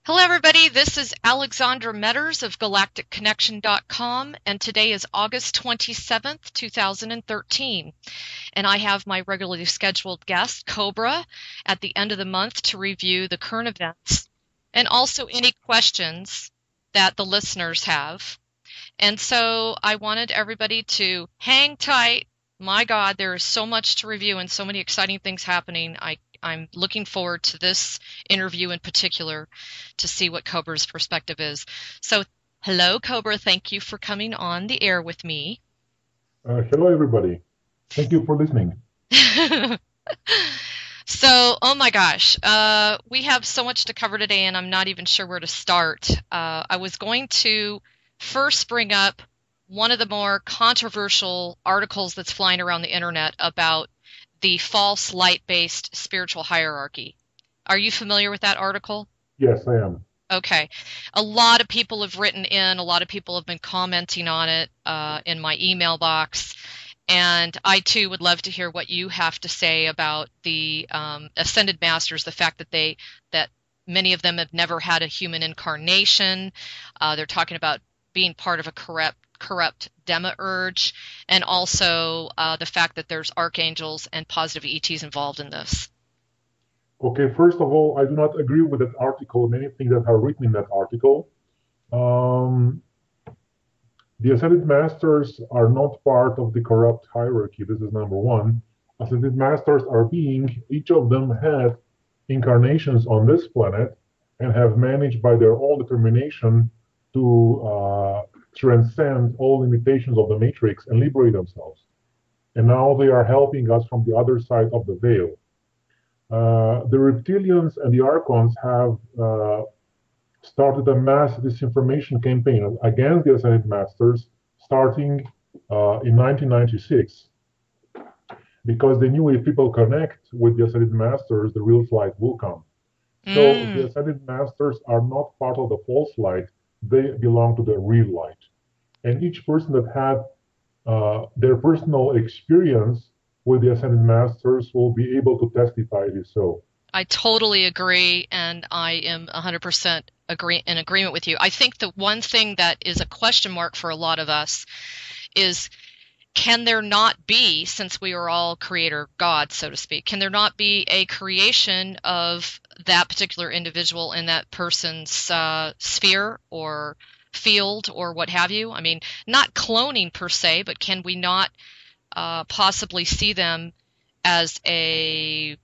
Hello, everybody. This is Alexandra Meadors of galacticconnection.com, and today is August 27th, 2013. And I have my regularly scheduled guest, Cobra, at the end of the month to review the current events and also any questions that the listeners have. And so I wanted everybody to hang tight. My God, there is so much to review and so many exciting things happening. I'm looking forward to this interview in particular to see what Cobra's perspective is. So, hello, Cobra. Thank you for coming on the air with me. Hello, everybody. Thank you for listening. So, oh my gosh, we have so much to cover today, and I'm not even sure where to start. I was going to first bring up one of the more controversial articles that's flying around the internet about the false light-based spiritual hierarchy. Are you familiar with that article? Yes, I am. Okay. A lot of people have written in, a lot of people have been commenting on it in my email box. And I too would love to hear what you have to say about the ascended masters, the fact that many of them have never had a human incarnation. They're talking about being part of a corrupt demiurge, and also the fact that there's archangels and positive ETs involved in this. Okay, first of all, I do not agree with that article and anything that are written in that article. Um, the Ascended Masters are not part of the corrupt hierarchy. This is number one. Ascended Masters are beings, each of them had incarnations on this planet and have managed by their own determination to transcend all limitations of the matrix and liberate themselves. And now they are helping us from the other side of the veil. The reptilians and the archons have started a mass disinformation campaign against the Ascended Masters starting in 1996 because they knew if people connect with the Ascended Masters, the real light will come. So the Mm. Ascended Masters are not part of the false light, they belong to the real light. And each person that had their personal experience with the Ascended Masters will be able to testify it is so. I totally agree, and I am 100% in agreement with you. I think the one thing that is a question mark for a lot of us is, can there not be, since we are all creator gods, so to speak, can there not be a creation of that particular individual in that person's sphere or field or what have you? I mean, not cloning per se, but can we not possibly see them as a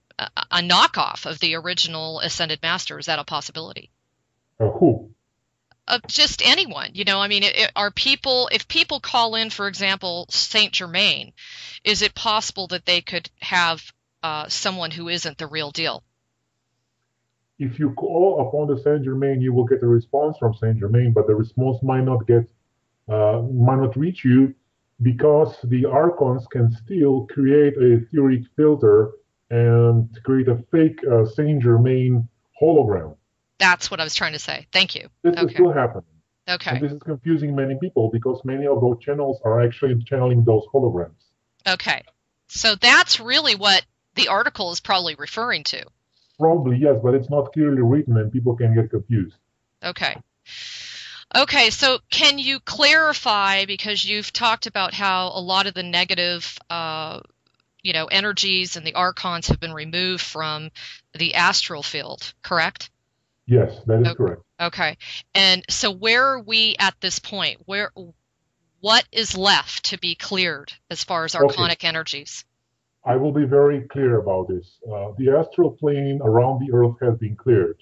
knockoff of the original Ascended Master? Is that a possibility? Who? Of just anyone, I mean, are people, if people call in, for example, Saint Germain, is it possible that they could have someone who isn't the real deal? If you call upon the Saint Germain, you will get a response from Saint Germain, but the response might not reach you because the archons can still create a etheric filter and create a fake Saint Germain hologram. That's what I was trying to say. Thank you. This is Okay. still happening. And Okay. this is confusing many people because many of those channels are actually channeling those holograms. Okay. So that's really what the article is probably referring to. Probably, yes, but it's not clearly written and people can get confused. Okay. Okay, so can you clarify, because you've talked about how a lot of the negative energies and the archons have been removed from the astral field, correct? Yes, that is O- correct. Okay. And so where are we at this point? What is left to be cleared as far as Okay, archonic energies? I will be very clear about this. The astral plane around the Earth has been cleared.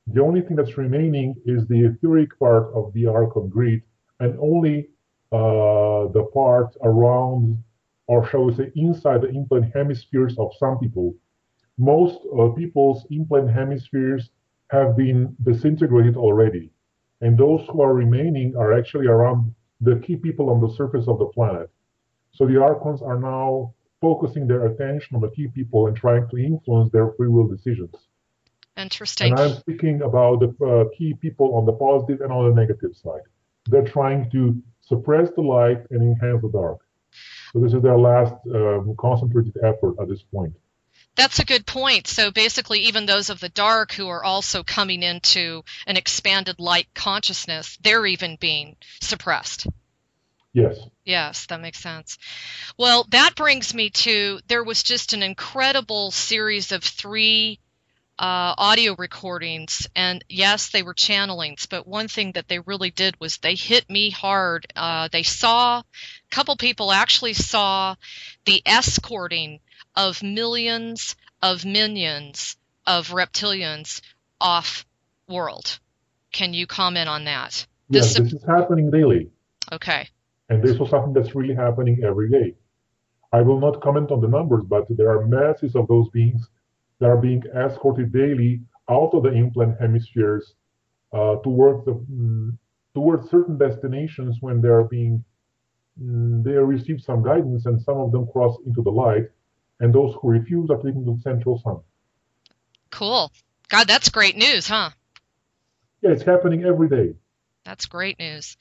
The only thing that's remaining is the etheric part of the Archon grid, and only the part around, or shall we say, inside the implant hemispheres of some people. Most people's implant hemispheres have been disintegrated already, and those who are remaining are actually around the key people on the surface of the planet. So the Archons are now focusing their attention on the key people and trying to influence their free will decisions. And Interesting. I'm speaking about the key people on the positive and on the negative side. They're trying to suppress the light and enhance the dark. So this is their last concentrated effort at this point. That's a good point. So basically, even those of the dark who are also coming into an expanded light consciousness, they're even being suppressed. Yes. Yes, that makes sense. Well, that brings me to there was just an incredible series of three audio recordings, and yes, they were channelings, but one thing that they really did was they hit me hard. They saw, a couple people actually saw the escorting of millions of minions of reptilians off world. Can you comment on that? Yes, this is happening daily. Okay. And this is something that's really happening every day. I will not comment on the numbers, but there are masses of those beings that are being escorted daily out of the implant hemispheres towards towards certain destinations when they are being they receive some guidance, and some of them cross into the light, and those who refuse are taken to the central sun. Cool. God, that's great news, huh? Yeah, it's happening every day. That's great news.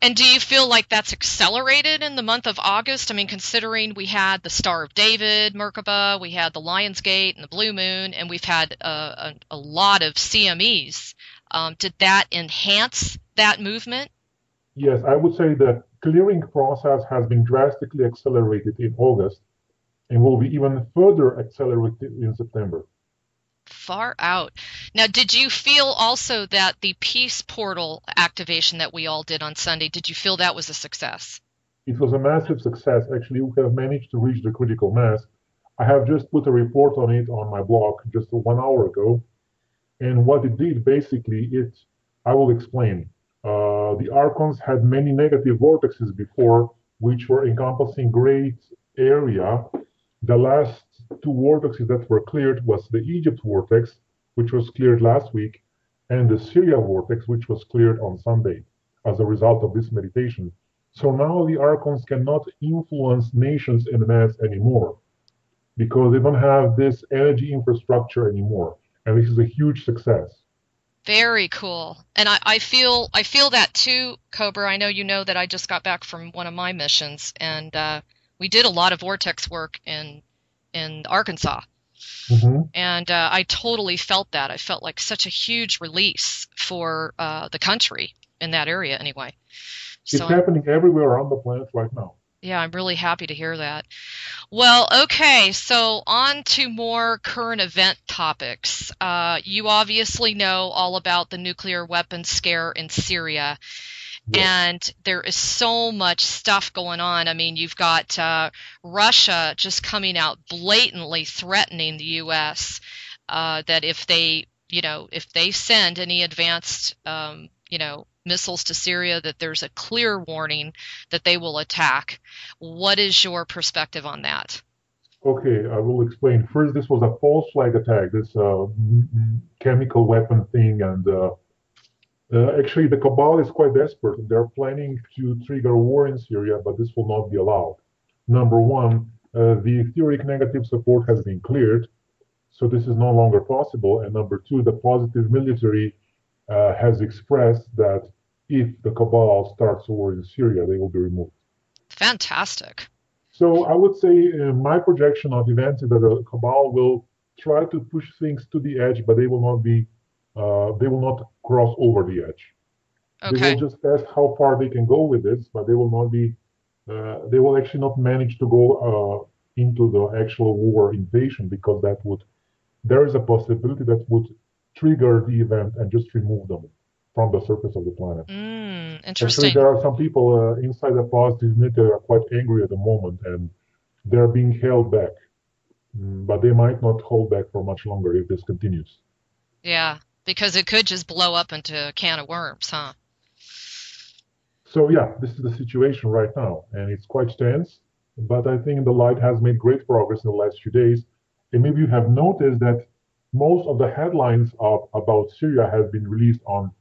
And do you feel like that's accelerated in the month of August? I mean, considering we had the Star of David, Merkaba, we had the Lion's Gate and the Blue Moon, and we've had a lot of CMEs. Did that enhance that movement? Yes, I would say the clearing process has been drastically accelerated in August and will be even further accelerated in September. Far out. Now, did you feel also that the Peace Portal activation that we all did on Sunday, did you feel that was a success? It was a massive success. Actually, we have managed to reach the critical mass. I have just put a report on it on my blog just 1 hour ago. And what it did, basically, I will explain. The Archons had many negative vortexes before, which were encompassing great area. The last two vortexes that were cleared was the Egypt vortex, which was cleared last week, and the Syria vortex, which was cleared on Sunday as a result of this meditation. So now the Archons cannot influence nations en masse anymore because they don't have this energy infrastructure anymore. And this is a huge success. Very cool. And I feel that too, Cobra. I know you know that I just got back from one of my missions, and we did a lot of vortex work in Arkansas. Mm-hmm. And I totally felt that. I felt like such a huge release for the country in that area anyway. It's happening everywhere around the planet right now. Yeah, I'm really happy to hear that. Well, okay, so on to more current event topics. You obviously know all about the nuclear weapons scare in Syria. Yes. And there is so much stuff going on. I mean, you've got Russia just coming out blatantly threatening the U.S. That if they send any advanced, missiles to Syria, that there's a clear warning that they will attack. What is your perspective on that? Okay, I will explain. First, this was a false flag attack, this chemical weapon thing, and actually the cabal is quite desperate. They're planning to trigger war in Syria, but this will not be allowed. Number one, the etheric negative support has been cleared, so this is no longer possible. And number two, the positive military has expressed that if the cabal starts a war in Syria, they will be removed. Fantastic. So I would say my projection of events is that the cabal will try to push things to the edge, but they will not cross over the edge. Okay. They will just test how far they can go with this, but they will not be. They will actually not manage to go into the actual war invasion because there is a possibility that would trigger the event and just remove them from the surface of the planet. Interesting. Actually, there are some people inside the positive military that are quite angry at the moment, and they're being held back. But they might not hold back for much longer if this continues. Yeah, because it could just blow up into a can of worms, huh? So yeah, this is the situation right now, and it's quite tense. But I think the light has made great progress in the last few days. And maybe you have noticed that most of the headlines about Syria have been released on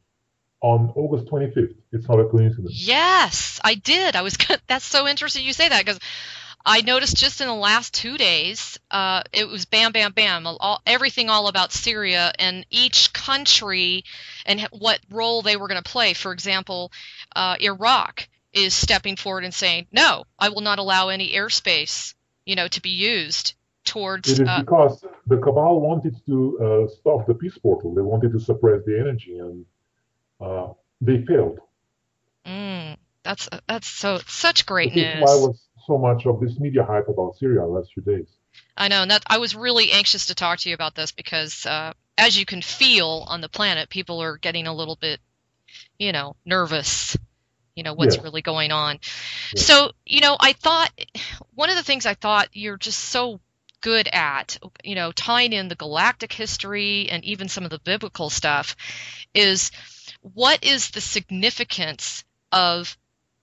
August 25th. It's not a coincidence. Yes, I did. That's so interesting you say that, because I noticed just in the last 2 days, it was bam, bam, bam, everything all about Syria and each country and what role they were going to play. For example, Iraq is stepping forward and saying, no, I will not allow any airspace, to be used towards It is because the Cabal wanted to stop the peace portal. They wanted to suppress the energy, and they failed. mm, that's so such great This is why news. was so much of this media hype about Syria last few days. I know, and that I was really anxious to talk to you about this because, as you can feel on the planet, people are getting a little bit, nervous. What's Yes, really going on. yes. So, I thought one of the things I thought you're just so good at, tying in the galactic history and even some of the biblical stuff, is what is the significance of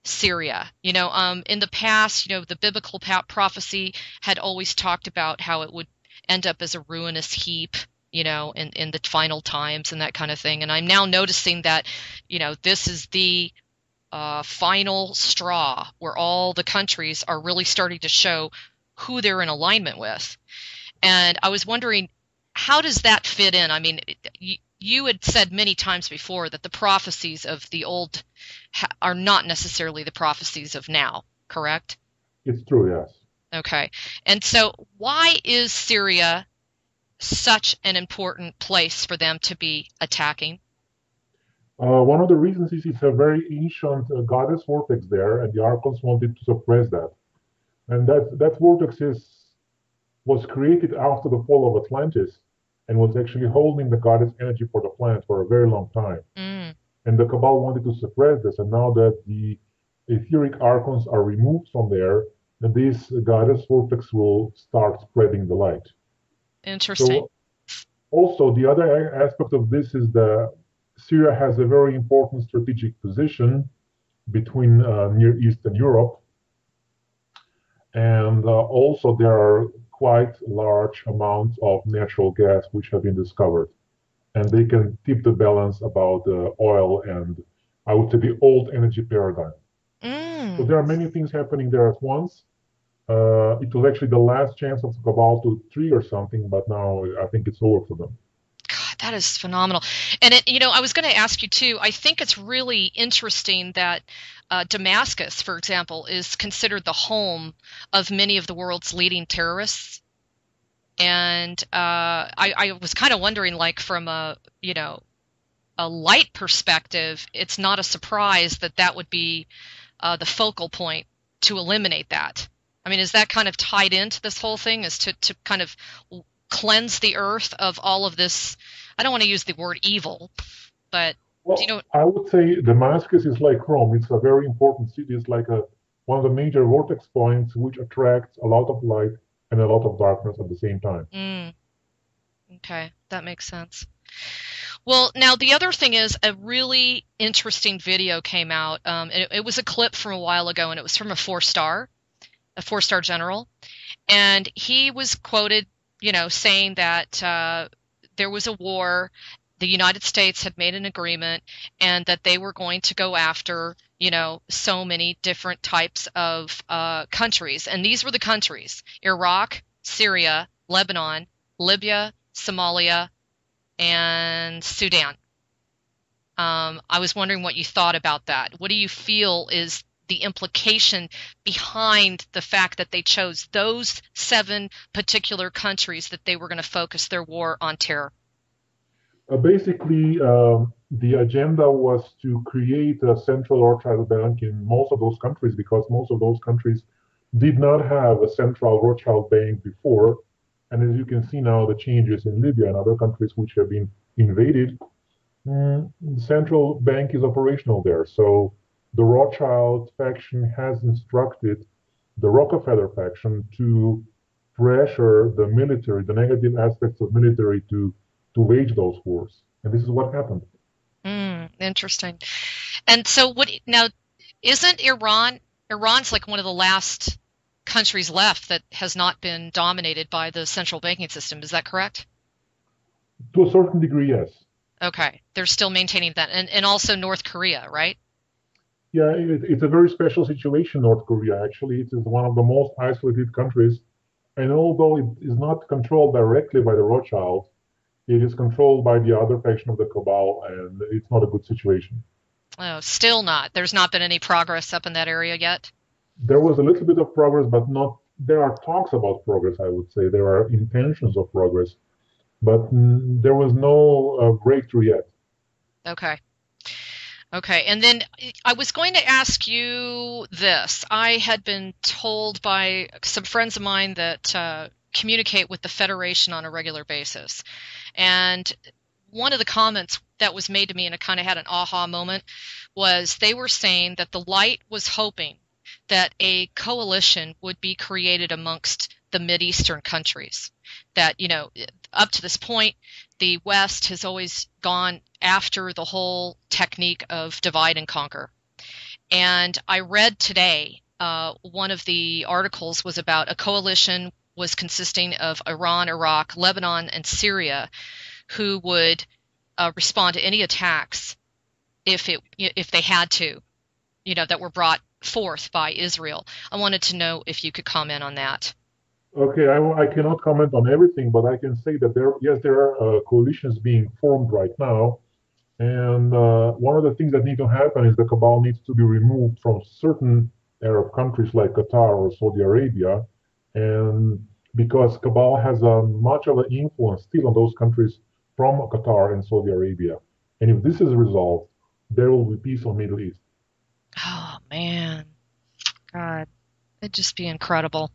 Syria? In the past, the biblical prophecy had always talked about how it would end up as a ruinous heap, in the final times and that kind of thing. And I'm now noticing that, this is the final straw where all the countries are really starting to show who they're in alignment with. And I was wondering, how does that fit in? I mean, you had said many times before that the prophecies of the old are not necessarily the prophecies of now, correct? It's true, yes. Okay. And so why is Syria such an important place for them to be attacking? One of the reasons is it's a very ancient goddess vortex there, and the Archons wanted to suppress that. And that vortex was created after the fall of Atlantis and was actually holding the goddess energy for the planet for a very long time. Mm, And the Cabal wanted to suppress this, and now that the etheric archons are removed from there, then this goddess vortex will start spreading the light. interesting. So also the other aspect of this is that Syria has a very important strategic position between Near East and Europe, and also there are quite large amounts of natural gas which have been discovered, and they can tip the balance about oil and I would say the old energy paradigm. So Mm. there are many things happening there at once. It was actually the last chance of Cabal to trigger something, but now I think it's over for them. God, that is phenomenal. And I was going to ask you too. I think it's really interesting that Damascus, for example, is considered the home of many of the world's leading terrorists. And I was kind of wondering, like, from a light perspective, it's not a surprise that that would be the focal point to eliminate that. I mean, is that kind of tied into this whole thing? Is to kind of cleanse the earth of all of this? I don't want to use the word evil, but do you Well, know? I would say Damascus is like Rome. It's a very important city. It's like one of the major vortex points which attracts a lot of light and a lot of darkness at the same time. Mm, okay, that makes sense. Well, now the other thing is a really interesting video came out. It was a clip from a while ago, and it was from a four-star general, and he was quoted, saying that there was a war. The United States had made an agreement, and that they were going to go after, so many different types of countries, and these were the countries: Iraq, Syria, Lebanon, Libya, Somalia, and Sudan. I was wondering what you thought about that. What do you feel is the implication behind the fact that they chose those 7 particular countries that they were going to focus their war on terror? Basically, the agenda was to create a central Rothschild bank in most of those countries because most of those countries did not have a central Rothschild bank before. And as you can see now, the changes in Libya and other countries which have been invaded, the central bank is operational there. So the Rothschild faction has instructed the Rockefeller faction to pressure the military, the negative aspects of military to wage those wars. And this is what happened. Interesting. And so what now, isn't Iran's like one of the last countries left that has not been dominated by the central banking system, is that correct? To a certain degree, yes. Okay. They're still maintaining that. And also North Korea, right? Yeah, it's a very special situation, North Korea, actually. It is one of the most isolated countries. And although it is not controlled directly by the Rothschilds, it is controlled by the other faction of the cabal, and it's not a good situation. Oh, still not. There's not been any progress up in that area yet. There was a little bit of progress, but not there are talks about progress, I would say. There are intentions of progress, but there was no breakthrough yet. Okay. Okay. And then I was going to ask you this. I had been told by some friends of mine that communicate with the Federation on a regular basis. And one of the comments that was made to me, and I kind of had an aha moment, was they were saying that the light was hoping that a coalition would be created amongst the Mideastern countries. That, up to this point, the West has always gone after the whole technique of divide and conquer. And I read today, one of the articles was about a coalition was consisting of Iran, Iraq, Lebanon, and Syria, who would respond to any attacks if they had to, that were brought forth by Israel. I wanted to know if you could comment on that. Okay, I cannot comment on everything, but I can say that there are coalitions being formed right now. And one of the things that need to happen is the cabal needs to be removed from certain Arab countries like Qatar or Saudi Arabia. And because cabal has much of an influence still on those countries from Qatar and Saudi Arabia. And if this is resolved, there will be peace on Middle East. Oh, man. God, it'd just be incredible.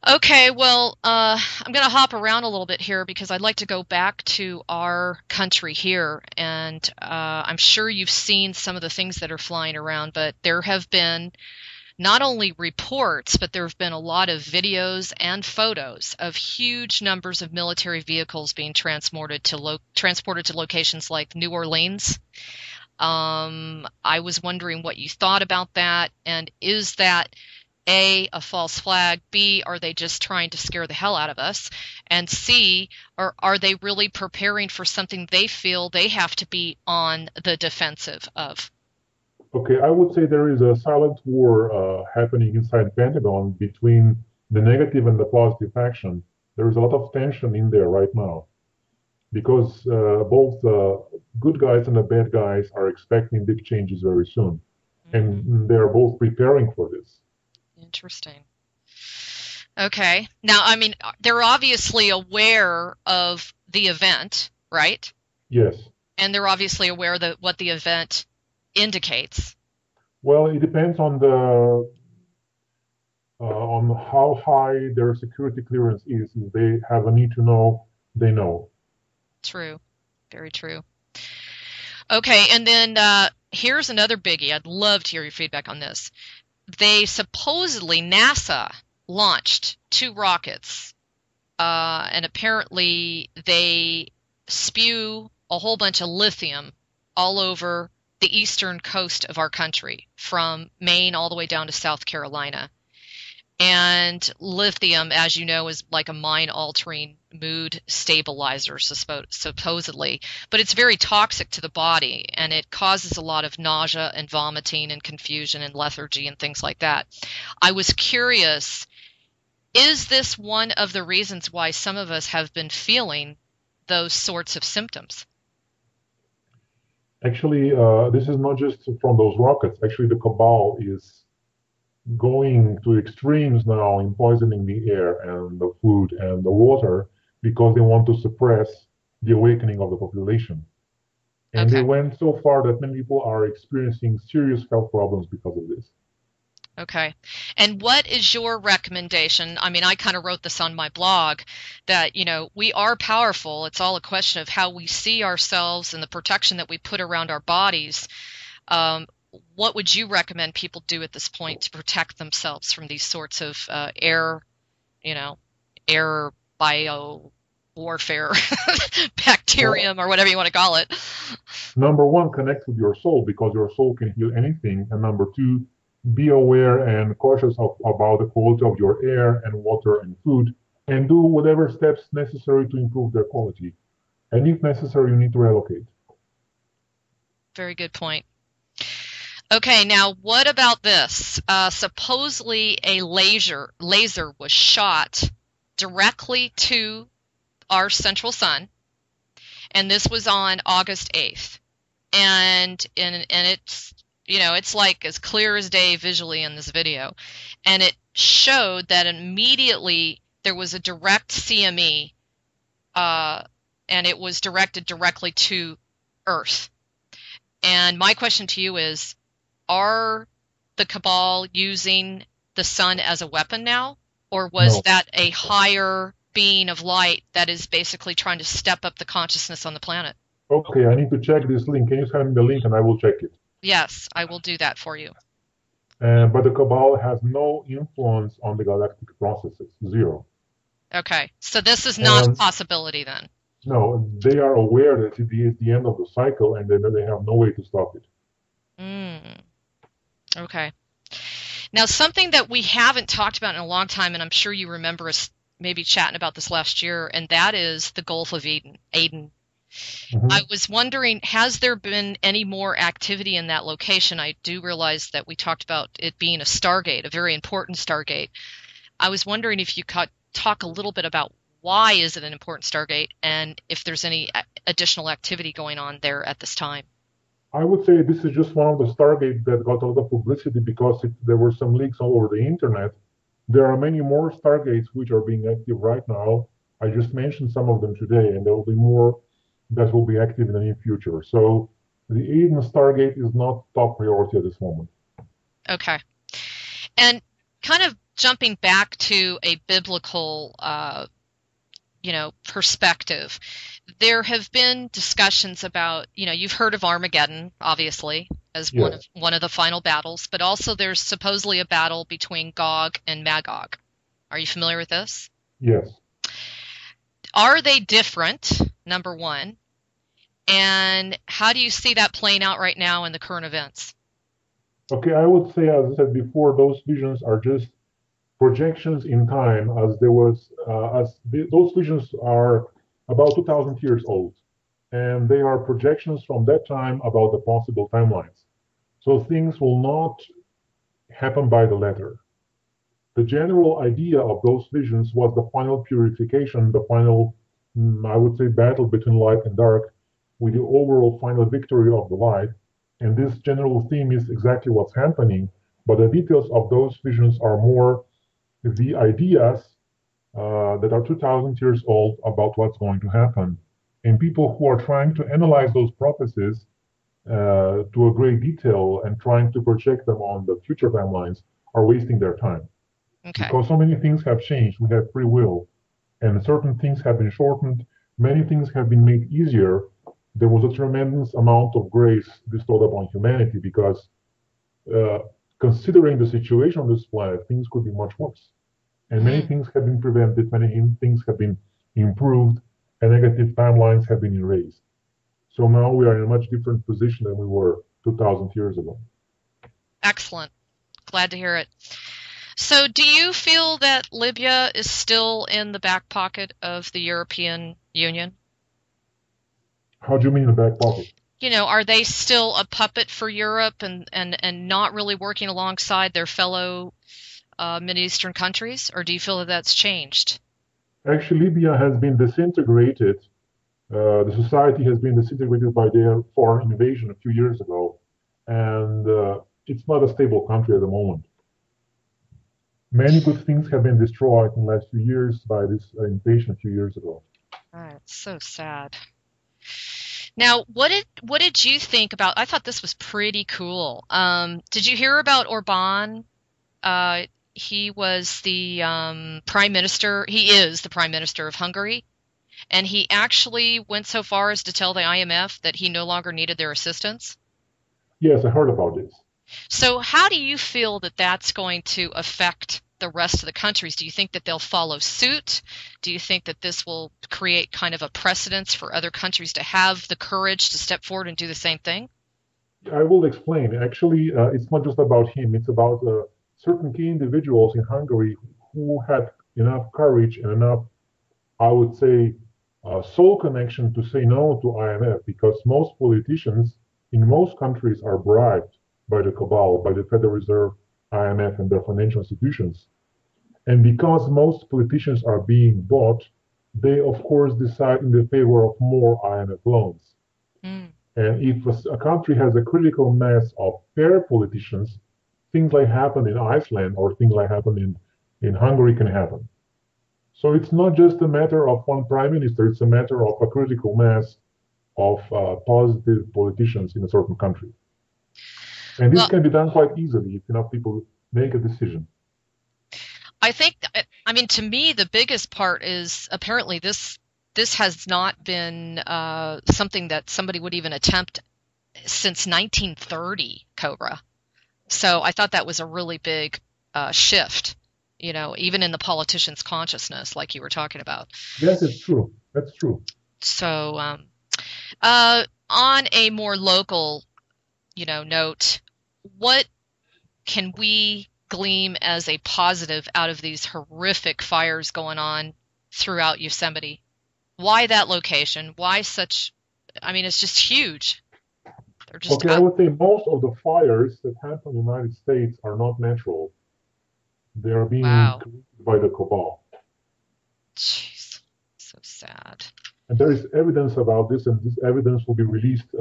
Okay, well, I'm going to hop around a little bit here because I'd like to go back to our country here. And I'm sure you've seen some of the things that are flying around, but there have been not only reports, but there have been a lot of videos and photos of huge numbers of military vehicles being transported to locations like New Orleans. I was wondering what you thought about that, and is that A, a false flag, B, are they just trying to scare the hell out of us, and C, are they really preparing for something they feel they have to be on the defensive of? Okay, I would say there is a silent war happening inside Pentagon between the negative and the positive faction. There is a lot of tension in there right now because both the good guys and the bad guys are expecting big changes very soon, and they are both preparing for this. Interesting. Okay. Now, I mean, they're obviously aware of the event, right? Yes. And they're obviously aware that what the event indicates. Well, it depends on how high their security clearance is. If they have a need to know, they know. True. Very true. Okay, and then here's another biggie. I'd love to hear your feedback on this. They supposedly, NASA launched 2 rockets, and apparently they spew a whole bunch of lithium all over the eastern coast of our country, from Maine all the way down to South Carolina. And lithium, as you know, is like a mind-altering mood stabilizer, supposedly. But it's very toxic to the body, and it causes a lot of nausea and vomiting and confusion and lethargy and things like that. I was curious, is this one of the reasons why some of us have been feeling those sorts of symptoms? Actually, this is not just from those rockets. Actually, the cabal is going to extremes now in poisoning the air and the food and the water because they want to suppress the awakening of the population. And they Okay. went so far that many people are experiencing serious health problems because of this. Okay. And what is your recommendation? I mean, I kind of wrote this on my blog that, we are powerful. It's all a question of how we see ourselves and the protection that we put around our bodies. What would you recommend people do at this point to protect themselves from these sorts of air bio warfare, bacterium, Well, or whatever you want to call it? number one, connect with your soul because your soul can heal anything. And number two, be aware and cautious about the quality of your air and water and food, and do whatever steps necessary to improve their quality. And if necessary, you need to relocate. Very good point. Okay, now what about this? Supposedly a laser was shot directly to our central sun, and this was on August 8th. And it's it's like as clear as day visually in this video, and showed that immediately there was a direct CME, uh, and it was directed directly to Earth. And my question to you is, are the Cabal using the sun as a weapon now? Or was No. that a higher being of light that is basically trying to step up the consciousness on the planet? Okay, I need to check this link. Can you send me the link and I will check it? Yes, I will do that for you. But the Cabal has no influence on the galactic processes, zero. Okay, so this is not a And possibility then. no, they are aware that it is the end of the cycle and they have no way to stop it. Mm, okay. Now, something that we haven't talked about in a long time, and I'm sure you remember us maybe chatting about this last year, and that is the Gulf of Aden. I Hmm. was wondering, has there been any more activity in that location? I do realize that we talked about it being a Stargate, a very important Stargate. I was wondering if you could talk a little bit about why is it an important Stargate and if there's any additional activity going on there at this time. I would say this is just one of the Stargates that got a lot of publicity because there were some leaks all over the internet. There are many more Stargates which are being active right now. I just mentioned some of them today, and there will be more that will be active in the near future. So the Eden Stargate is not top priority at this moment. Okay. And kind of jumping back to a biblical perspective. There have been discussions about, you've heard of Armageddon, obviously, as one of Yes, one of the final battles, but also there's supposedly a battle between Gog and Magog. Are you familiar with this? yes. Are they different? Number one. And how do you see that playing out right now in the current events? Okay, I would say, as I said before, those visions are just projections in time, as there was, those visions are about 2,000 years old, and they are projections from that time about the possible timelines. So things will not happen by the letter. The general idea of those visions was the final purification, the final, I would say, battle between light and dark, with the overall final victory of the light. And this general theme is exactly what's happening, but the details of those visions are more the ideas that are 2,000 years old about what's going to happen. And people who are trying to analyze those prophecies to a great detail and trying to project them on the future timelines are wasting their time Okay. because so many things have changed. We have free will, and certain things have been shortened. Many things have been made easier. There was a tremendous amount of grace bestowed upon humanity because, uh, considering the situation on this planet, things could be much worse. And many Mm, things have been prevented, many things have been improved, and negative timelines have been erased. So now we are in a much different position than we were 2,000 years ago. excellent. Glad to hear it. So, do you feel that Libya is still in the back pocket of the European Union? How do you mean in the back pocket? Are they still a puppet for Europe and not really working alongside their fellow Eastern countries, or do you feel that that's changed? Actually, Libya has been disintegrated. The society has been disintegrated by their foreign invasion a few years ago, and it's not a stable country at the moment. Many good things have been destroyed in the last few years by this invasion a few years ago. Oh, it's so sad. Now, what did you think about? I thought this was pretty cool. Did you hear about Orban? Uh, he was the prime minister. He is the prime minister of Hungary, and he actually went so far as to tell the IMF that he no longer needed their assistance. Yes, I heard about this. So, how do you feel that that's going to affect the rest of the countries? Do you think that they'll follow suit? Do you think that this will create kind of a precedence for other countries to have the courage to step forward and do the same thing? I will explain. Actually, it's not just about him, it's about certain key individuals in Hungary who had enough courage and enough, I would say, soul connection to say no to IMF because most politicians in most countries are bribed by the cabal, by the Federal Reserve, IMF, and their financial institutions. And because most politicians are being bought, they of course decide in the favor of more IMF loans. Mm, And if a country has a critical mass of fair politicians, things like happen in Iceland or things like happen in Hungary can happen. So it's not just a matter of one prime minister, it's a matter of a critical mass of positive politicians in a certain country. And this Well, can be done quite easily if enough people make a decision. I think, I mean, to me, the biggest part is apparently this has not been something that somebody would even attempt since 1930, Cobra. So I thought that was a really big shift, even in the politicians' consciousness, like you were talking about. Yes, it's true. That's true. So, on a more local, note, what can we glean as a positive out of these horrific fires going on throughout Yosemite? Why that location? Why such? I mean, it's just huge. They're just Okay, I would say most of the fires that happen in the United States are not natural. They are being wow. created by the cabal. Jeez, so sad. And there is evidence about this, and this evidence will be released,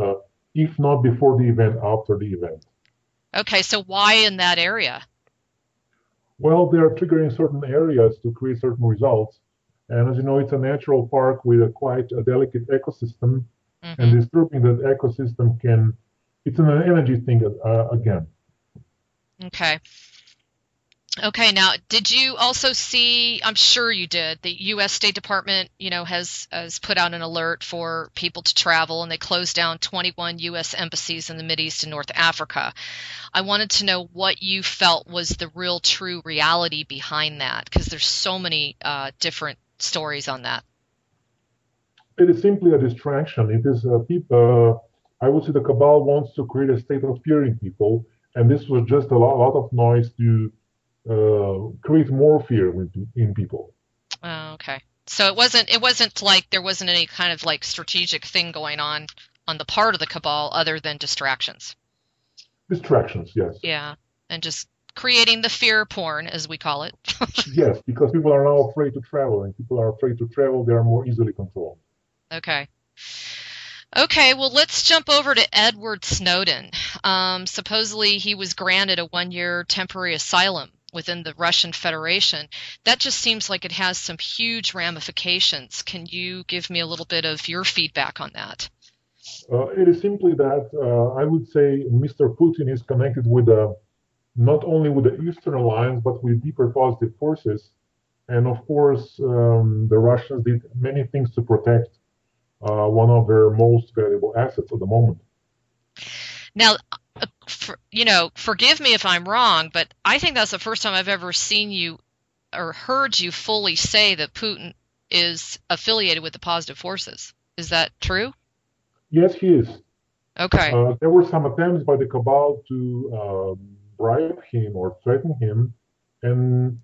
if not before the event, after the event. Okay, so why in that area? Well, they are triggering certain areas to create certain results. And as you know, it's a natural park with a quite a delicate ecosystem, and Hmm. disturbing that ecosystem it's an energy thing again. Okay. Okay, now did you also see, I'm sure you did, the US State Department, has put out an alert for people to travel and they closed down 21 US embassies in the Mideast and North Africa. I wanted to know what you felt was the real true reality behind that because there's so many different stories on that. It is simply a distraction. It is I would say the cabal wants to create a state of fear in people, and this was just a lot of noise to create more fear in people. Oh, okay. So it wasn't like there wasn't any kind of like strategic thing going on the part of the cabal other than distractions. Distractions, yes. Yeah, and just creating the fear porn, as we call it. Yes, because people are now afraid to travel, and people are afraid to travel, they are more easily controlled. Okay. Okay, well, let's jump over to Edward Snowden. Supposedly, he was granted a 1-year temporary asylum within the Russian Federation. That just seems like it has some huge ramifications. Can you give me a little bit of your feedback on that? It is simply that I would say Mr. Putin is connected with not only with the Eastern Alliance, but with deeper positive forces. And of course, the Russians did many things to protect one of their most valuable assets at the moment. Now, forgive me if I'm wrong, but I think that's the first time I've ever seen you or heard you fully say that Putin is affiliated with the positive forces. Is that true? Yes, he is. Okay. There were some attempts by the cabal to bribe him or threaten him, and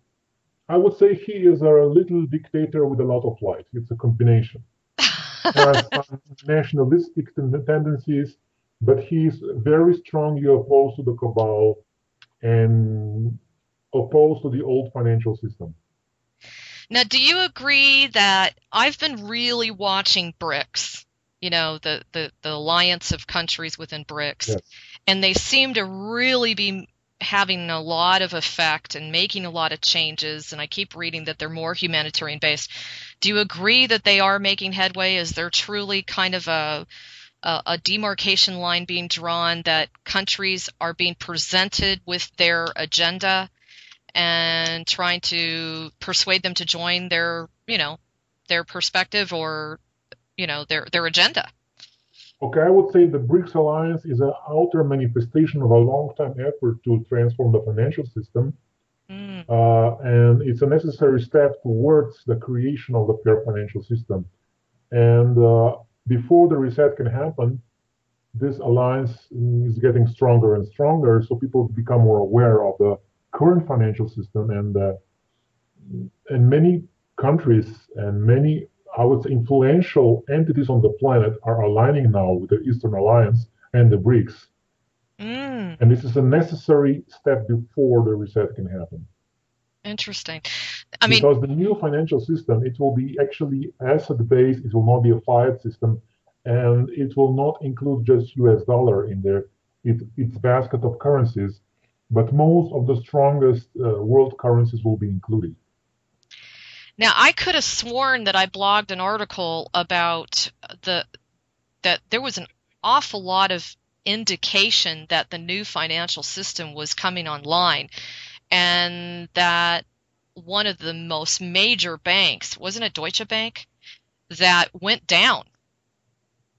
I would say he is a little dictator with a lot of light. It's a combination. There are some nationalistic tendencies, but he's very strongly opposed to the cabal and opposed to the old financial system. Now, do you agree that I've been really watching BRICS, the alliance of countries within BRICS, Yes. and they seem to really be having a lot of effect and making a lot of changes, and I keep reading that they're more humanitarian based. Do you agree that they are making headway? Is there truly kind of a demarcation line being drawn that countries are being presented with their agenda and trying to persuade them to join their perspective or, their agenda? Okay, I would say the BRICS alliance is an outer manifestation of a long-time effort to transform the financial system, Mm, and it's a necessary step towards the creation of the fair financial system. And before the reset can happen, this alliance is getting stronger and stronger, so people become more aware of the current financial system, and many countries and many, I would say, influential entities on the planet are aligning now with the Eastern Alliance and the BRICS. mm, And this is a necessary step before the reset can happen. interesting. I mean, Because the new financial system, it will be actually asset-based, it will not be a fiat system, and it will not include just US dollar in there. It's basket of currencies. but most of the strongest world currencies will be included. Now, I could have sworn that I blogged an article about the that there was an awful lot of indication that the new financial system was coming online, and that one of the most major banks, wasn't it Deutsche Bank, that went down.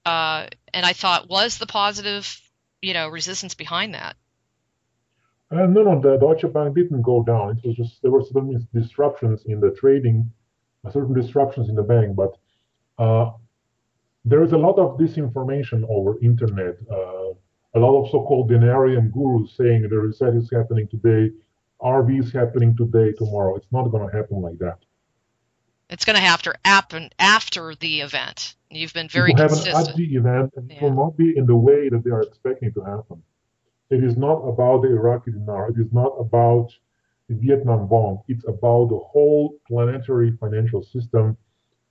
And I thought, was the positive, resistance behind that? No, the Deutsche Bank didn't go down. It was just there were certain disruptions in the trading, certain disruptions in the bank, but uh, there is a lot of disinformation over internet. A lot of so-called denarian gurus saying the reset is happening today, RV is happening today, tomorrow. It's not going to happen like that. It's going to have to happen after the event. You've been It very will happen at consistent. the event, and it will Yeah. not be in the way that they are expecting to happen. It is not about the Iraqi dinar. It is not about the Vietnam bond. It's about the whole planetary financial system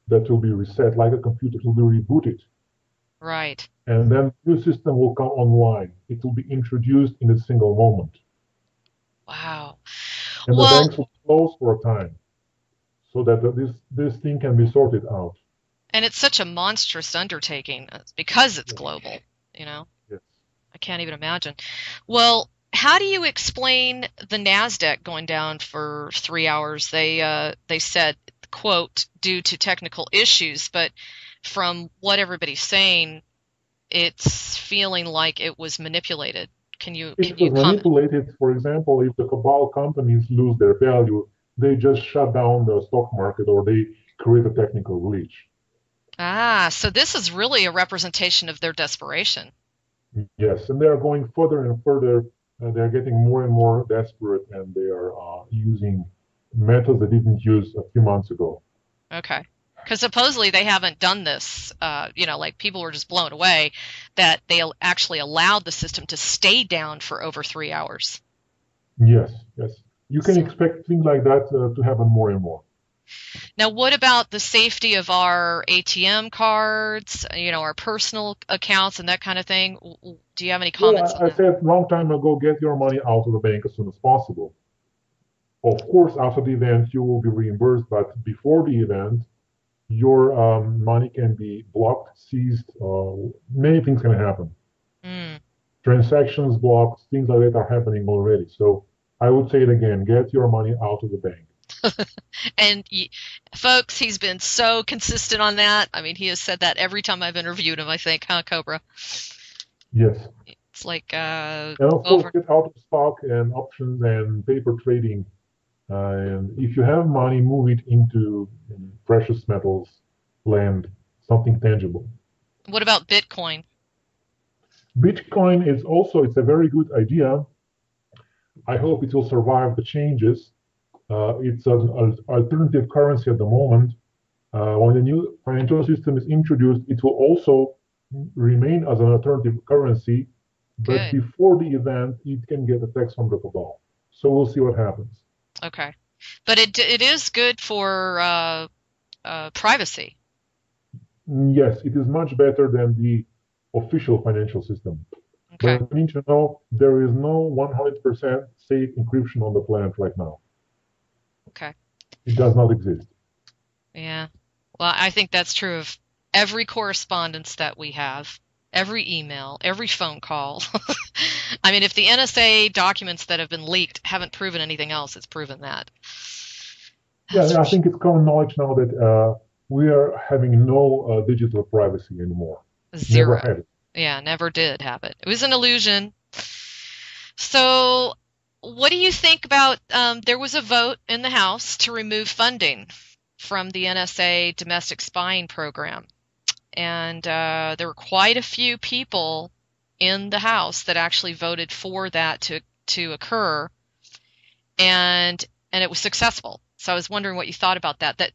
that will be reset like a computer. It will be rebooted. Right. And then the new system will come online. It will be introduced in a single moment. Wow. And the Well, banks will close for a time so that this thing can be sorted out. and it's such a monstrous undertaking because it's Yes, global, you know. yes. I can't even imagine. Well, how do you explain the Nasdaq going down for 3 hours? They said, quote, due to technical issues, but from what everybody's saying, it's feeling like it was manipulated. Can you It can you was comment? manipulated. For example, if the cabal companies lose their value, they just shut down the stock market or they create a technical glitch. Ah, so this is really a representation of their desperation. Yes, and they are going further and further. They're getting more and more desperate, and they are using methods they didn't use a few months ago. Okay. Because supposedly they haven't done this, like people were just blown away that they actually allowed the system to stay down for over 3 hours. Yes, yes. You can So expect things like that to happen more and more. now, what about the safety of our ATM cards, our personal accounts and that kind of thing? Do you have any Well, comments on I that? said long time ago, get your money out of the bank as soon as possible. Of course, after the event, you will be reimbursed, but before the event, your money can be blocked, seized. Many things can happen. Mm. Transactions blocked, things like that are happening already. So I would say it again, get your money out of the bank. And folks, he's been so consistent on that. I mean, he has said that every time I've interviewed him, I think, huh, Cobra? Yes. It's like And of course, over. get out of stock and options and paper trading. And if you have money, move it into precious metals, land, something tangible. What about Bitcoin? Bitcoin is also, it's a very good idea. I hope it will survive the changes. It's an alternative currency at the moment. When the new financial system is introduced, it will also remain as an alternative currency, but Good. before the event, it can get attacks from the cabal. So we'll see what happens. Okay. But it is good for privacy. Yes, it is much better than the official financial system. Okay. But you need to know there is no 100% safe encryption on the planet right now. Okay. It does not exist. Yeah. Well, I think that's true of every correspondence that we have, every email, every phone call. I mean, if the NSA documents that have been leaked haven't proven anything else, it's proven that. That's Yeah, for I sure. think it's common knowledge now that we are having no digital privacy anymore. Never Zero. had it. Yeah, never did have it. It was an illusion. So, what do you think about there was a vote in the House to remove funding from the NSA domestic spying program. And there were quite a few people in the House that actually voted for that to occur, and it was successful. So I was wondering what you thought about that. That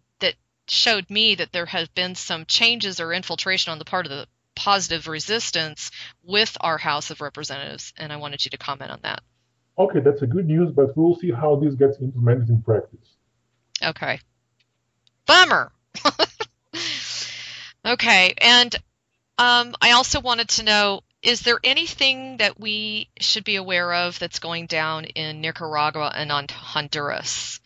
showed me that there have been some changes or infiltration on the part of the positive resistance with our House of Representatives, and I wanted you to comment on that. Okay, that's a good news, but we'll see how this gets implemented in practice. Okay. Bummer. Okay, and I also wanted to know. is there anything that we should be aware of that's going down in Nicaragua and on Honduras?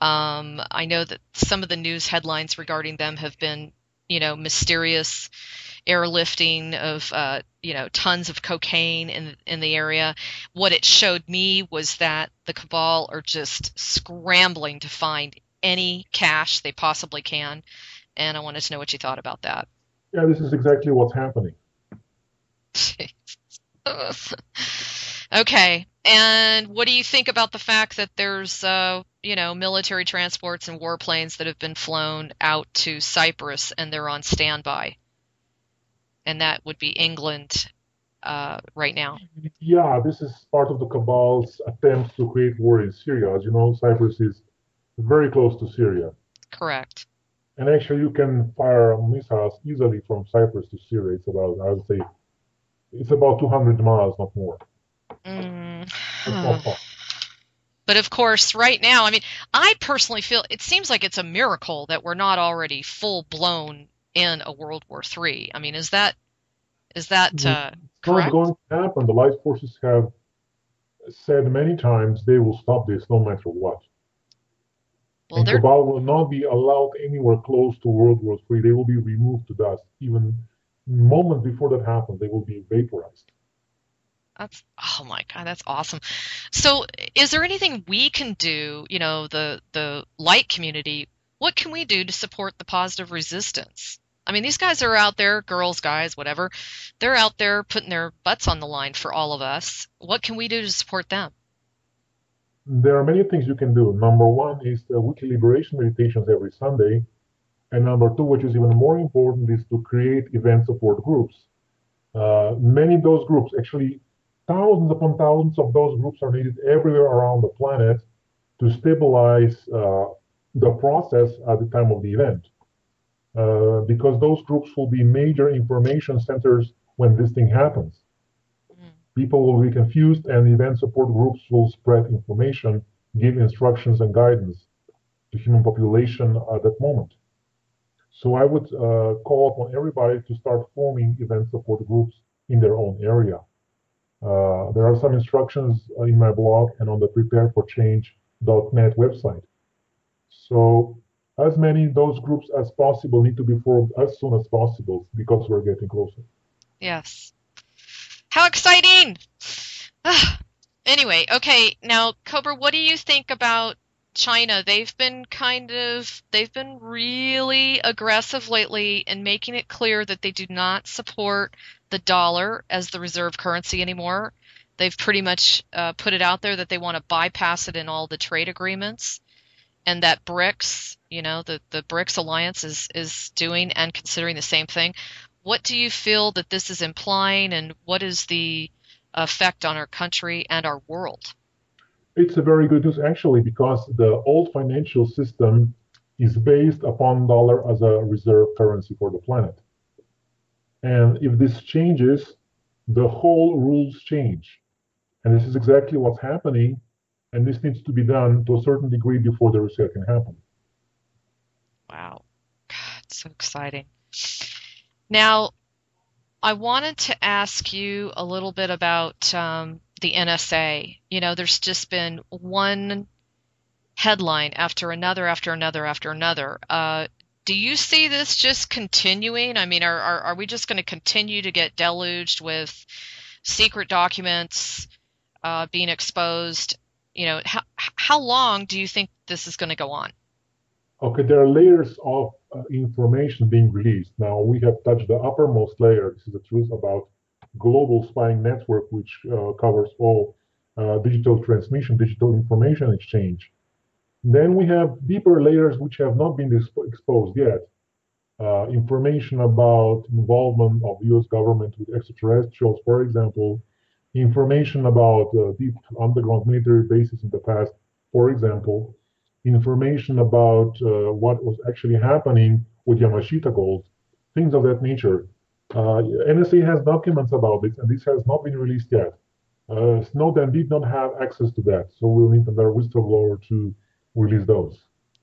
I know that some of the news headlines regarding them have been, mysterious airlifting of, tons of cocaine in the area. What it showed me was that the cabal are just scrambling to find any cash they possibly can, and I wanted to know what you thought about that. Yeah, this is exactly what's happening. Okay. And what do you think about the fact that there's, military transports and warplanes that have been flown out to Cyprus and they're on standby? And that would be England right now. Yeah, this is part of the cabal's attempts to create war in Syria. As you know, Cyprus is very close to Syria. Correct. And actually, you can fire missiles easily from Cyprus to Syria. It's about, I would say, it's about 200 miles, not more. Mm. It's not far. But of course, right now, I mean, I personally feel it seems like it's a miracle that we're not already full blown in a World War III. I mean, is that It's not correct? going to happen. The light forces have said many times they will stop this no matter what. Well, And they're Cabal will not be allowed anywhere close to World War III. They will be removed to dust. Even moment before that happens, they will be vaporized. That's oh my God, that's awesome. So, is there anything we can do, the light community, what can we do to support the positive resistance? I mean, these guys are out there, girls, guys, whatever. They're out there putting their butts on the line for all of us. What can we do to support them? There are many things you can do. Number one is the weekly liberation meditations every Sunday. And number two, which is even more important, is to create event support groups. Many of those groups, actually, thousands upon thousands of those groups are needed everywhere around the planet to stabilize the process at the time of the event. Because those groups will be major information centers when this thing happens. Mm, People will be confused, and event support groups will spread information, give instructions and guidance to human population at that moment. So I would call upon everybody to start forming event support groups in their own area. There are some instructions in my blog and on the prepareforchange.net website. So as many of those groups as possible need to be formed as soon as possible because we're getting closer. yes. How exciting! Anyway, okay, now Cobra, what do you think about China? They've been really aggressive lately in making it clear that they do not support the dollar as the reserve currency anymore. They've pretty much put it out there that they want to bypass it in all the trade agreements, and that BRICS, the BRICS alliance is doing and considering the same thing. What do you feel that this is implying, and what is the effect on our country and our world? It's a very good news actually because the old financial system is based upon dollar as a reserve currency for the planet. And if this changes, the whole rules change. And this is exactly what's happening. And this needs to be done to a certain degree before the reset can happen. Wow. God, so exciting. Now, I wanted to ask you a little bit about the NSA. There's just been one headline after another, after another, after another. Do you see this just continuing? I mean, are we just going to continue to get deluged with secret documents being exposed? How long do you think this is going to go on? Okay, there are layers of information being released. Now we have touched the uppermost layer. This is the truth about global spying network, which covers all digital transmission, digital information exchange. Then we have deeper layers which have not been exposed yet. Information about involvement of the US government with extraterrestrials, for example, information about deep underground military bases in the past, for example, information about what was actually happening with Yamashita gold, things of that nature. NSA has documents about this, and this has not been released yet. Snowden did not have access to that, so we'll need another whistleblower to release those.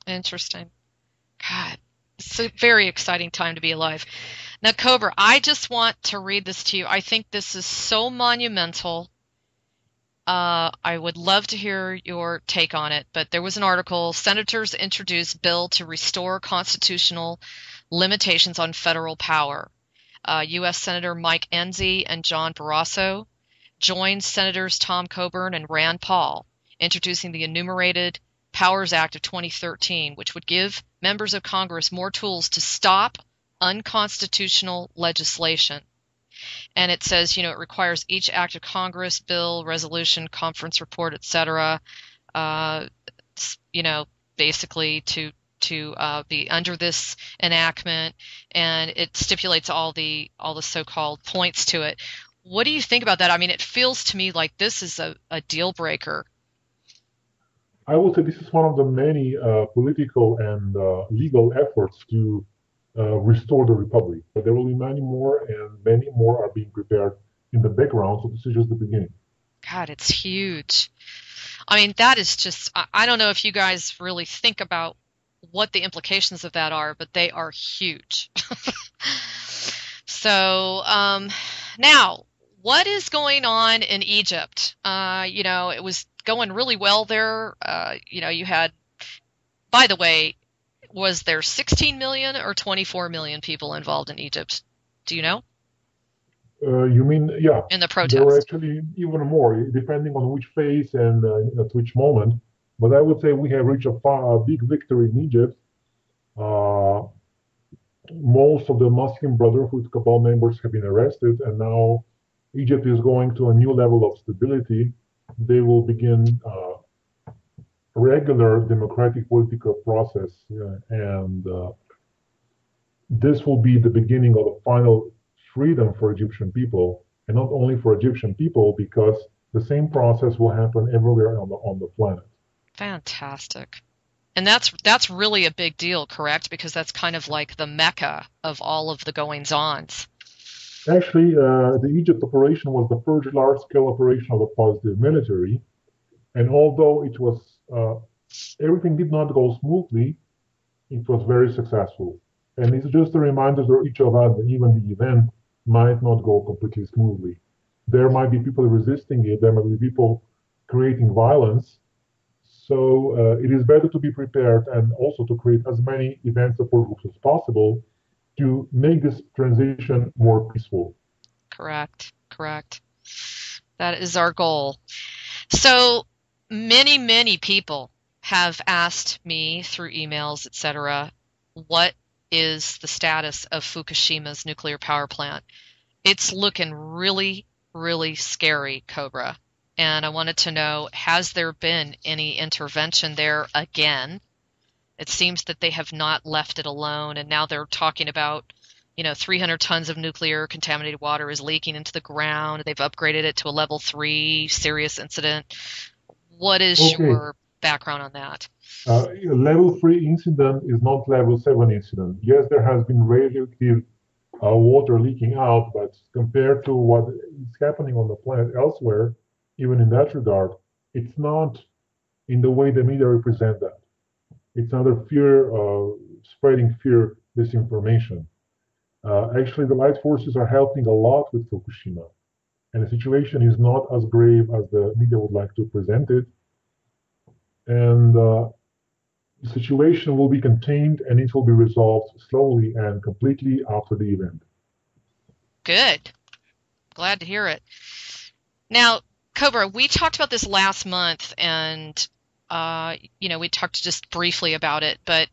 Interesting. God, it's a very exciting time to be alive. Now, Cobra, I just want to read this to you. I think this is so monumental. I would love to hear your take on it, but there was an article, Senators introduce bill to restore constitutional limitations on federal power. U.S. Senator Mike Enzi and John Barrasso joined Senators Tom Coburn and Rand Paul, introducing the Enumerated Powers Act of 2013, which would give members of Congress more tools to stop unconstitutional legislation. And it says, it requires each act of Congress, bill, resolution, conference report, etc., uh, basically to be under this enactment, and it stipulates all the so-called points to it. What do you think about that? I mean, it feels to me like this is a deal breaker. I would say this is one of the many political and legal efforts to restore the republic. But there will be many more, and many more are being prepared in the background. So this is just the beginning. God, it's huge. I mean, that is just, I don't know if you guys really think about what the implications of that are, but they are huge. So now, what is going on in Egypt? It was going really well there. You had, by the way, was there 16 million or 24 million people involved in Egypt? Do you know? You mean, yeah, In the there were protest? actually even more, depending on which phase and at which moment. But I would say we have reached a big victory in Egypt. Uh, Most of the Muslim Brotherhood cabal members have been arrested, and now Egypt is going to a new level of stability. They will begin regular democratic political process, and this will be the beginning of the final freedom for Egyptian people, and not only for Egyptian people, because the same process will happen everywhere on the planet. Fantastic. And that's really a big deal, correct? Because that's kind of like the mecca of all of the goings-ons. Actually, the Egypt operation was the first large-scale operation of the positive military, and although it was everything did not go smoothly, it was very successful. And it's just a reminder to each of us that even the event might not go completely smoothly. There might be people resisting it, there might be people creating violence. So it is better to be prepared and also to create as many event support groups as possible to make this transition more peaceful. Correct. Correct. That is our goal. So many, many people have asked me through emails, etc., what is the status of Fukushima's nuclear power plant? It's looking really, really scary, Cobra. And I wanted to know, has there been any intervention there again? It seems that they have not left it alone, and now they're talking about, 300 tons of nuclear contaminated water is leaking into the ground. They've upgraded it to a level 3 serious incident. What is Okay, your background on that? level 3 incident is not level 7 incident. Yes, there has been radioactive water leaking out, but compared to what is happening on the planet elsewhere, even in that regard, it's not in the way the media represent that. It's another fear, spreading fear, disinformation. Actually, the light forces are helping a lot with Fukushima, and the situation is not as grave as the media would like to present it. And the situation will be contained and it will be resolved slowly and completely after the event. Good. Glad to hear it. Now, Cobra, we talked about this last month, and we talked just briefly about it, but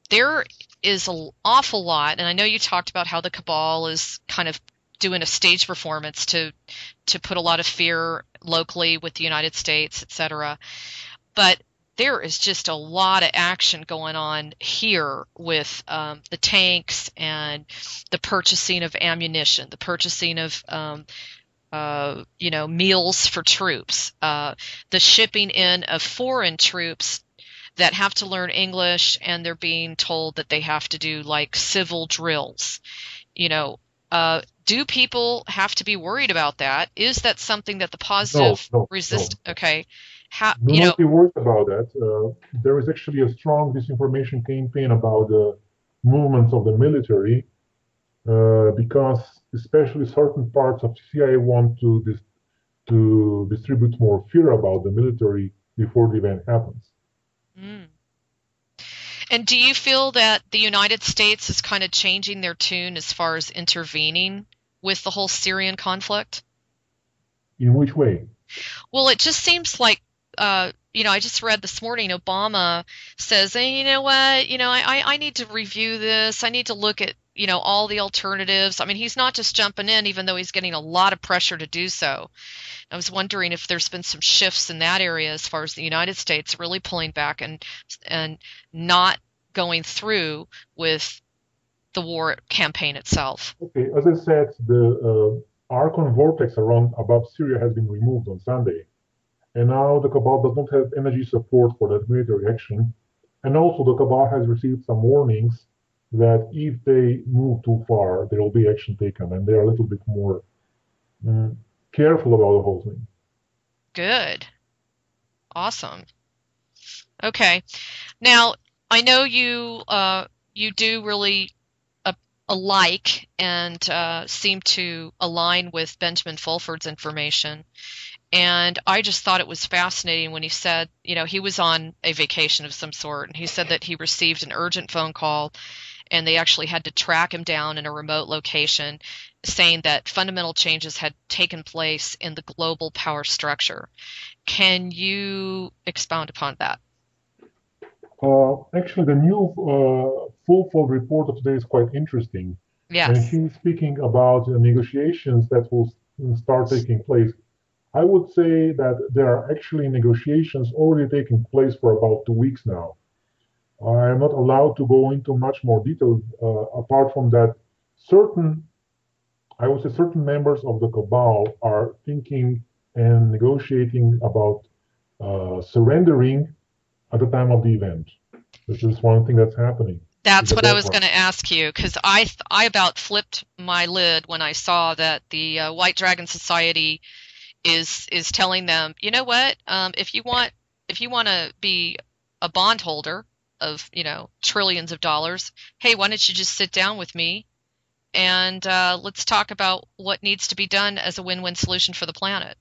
there is an awful lot, and I know you talked about how the cabal is kind of doing a stage performance to put a lot of fear locally with the United States, etc. But there is just a lot of action going on here with the tanks and the purchasing of ammunition, the purchasing of meals for troops, the shipping in of foreign troops that have to learn English, and they're being told that they have to do like civil drills. Do people have to be worried about that? Is that something that the No, positive no, no. resist? Okay, how Do not be worried about that. There is actually a strong disinformation campaign about the movements of the military. because especially certain parts of CIA want to distribute more fear about the military before the event happens. Mm. And do you feel that the United States is kind of changing their tune as far as intervening with the whole Syrian conflict? In which way? Well, it just seems like, I just read this morning Obama says, hey, you know what, I need to review this. I need to look at, all the alternatives. I mean, he's not just jumping in, even though he's getting a lot of pressure to do so. I was wondering if there's been some shifts in that area as far as the United States really pulling back and not going through with the war campaign itself. Okay, as I said, the Archon vortex around above Syria has been removed on Sunday, and now the Cabal does not have energy support for that military action. And also, the Cabal has received some warnings that if they move too far, there will be action taken, and they are a little bit more mm, careful about the whole thing. Good. Awesome. Okay. Now, I know you do really alike and seem to align with Benjamin Fulford's information. And I just thought it was fascinating when he said, he was on a vacation of some sort, and he said that he received an urgent phone call, and they actually had to track him down in a remote location, saying that fundamental changes had taken place in the global power structure. Can you expound upon that? Actually, the new Fulford report of today is quite interesting, and Yes. he's speaking about the negotiations that will start taking place. I would say that there are actually negotiations already taking place for about 2 weeks now. I am not allowed to go into much more detail apart from that. Certain, I would say, certain members of the cabal are thinking and negotiating about surrendering at the time of the event. This is one thing that's happening in That's the what I was background. going to ask you because I about flipped my lid when I saw that the White Dragon Society is telling them, you know what, if you want to be a bondholder of trillions of dollars, hey, why don't you just sit down with me and let's talk about what needs to be done as a win-win solution for the planet.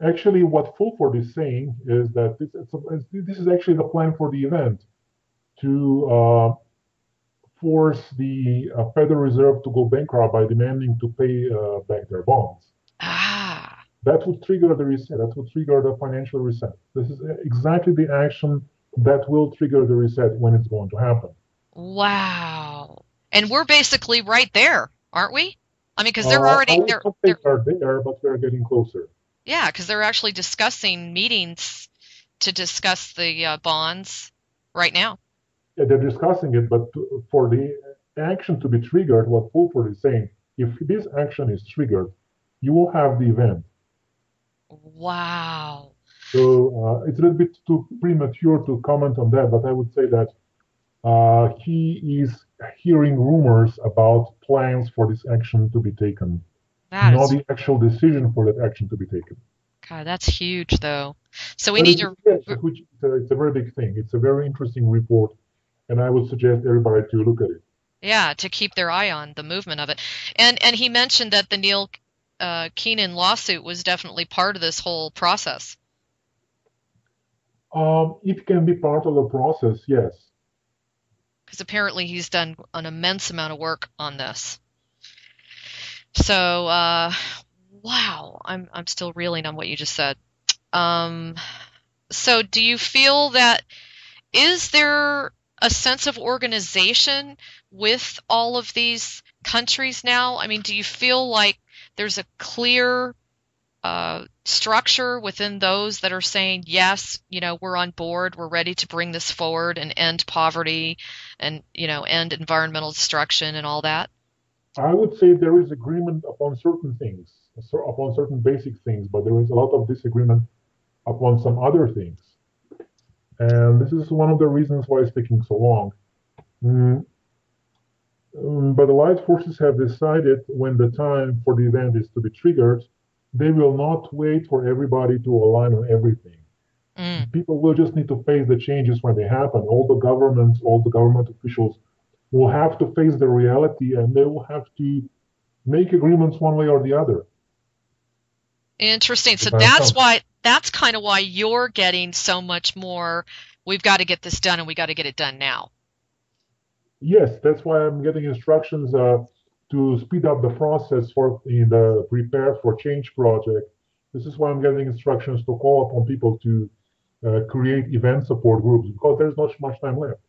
Actually, what Fulford is saying is that this is actually the plan for the event to force the Federal Reserve to go bankrupt by demanding to pay back their bonds. Ah, That would trigger the reset. That would trigger the financial reset. This is exactly the action that will trigger the reset when it's going to happen. wow. And we're basically right there, aren't we? I mean, because they're I already would they're not say they're we are there, but we are getting closer. yeah, because they're actually discussing meetings to discuss the bonds right now. Yeah, they're discussing it, but for the action to be triggered, what Fulford is saying, if this action is triggered, you will have the event. Wow. So it's a little bit too premature to comment on that, but I would say that he is hearing rumors about plans for this action to be taken, That not is, the actual decision for that action to be taken. God, that's huge though. So we But need it's, to, yes, it's a very big thing. It's a very interesting report, and I would suggest everybody to look at it. yeah, to keep their eye on the movement of it. And he mentioned that the Neil Keenan lawsuit was definitely part of this whole process It can be part of the process, yes. because apparently he's done an immense amount of work on this. So, wow, I'm still reeling on what you just said. Um, so do you feel that is there a sense of organization with all of these countries now? I mean, do you feel like there's a clear structure within those that are saying, yes, we're on board, we're ready to bring this forward and end poverty and, end environmental destruction and all that? I would say there is agreement upon certain things, upon certain basic things, but there is a lot of disagreement upon some other things. And this is one of the reasons why it's taking so long. Mm, but the light forces have decided when the time for the event is to be triggered, they will not wait for everybody to align on everything. Mm, People will just need to face the changes when they happen. All the governments, all the government officials will have to face the reality, and they will have to make agreements one way or the other. Interesting. The So time comes. that's kind of why you're getting so much more. We've got to get this done and we got to get it done now. Yes, that's why I'm getting instructions to speed up the process for in the Prepare for Change project. This is why I'm getting instructions to call upon people to create event support groups because there's not much time left.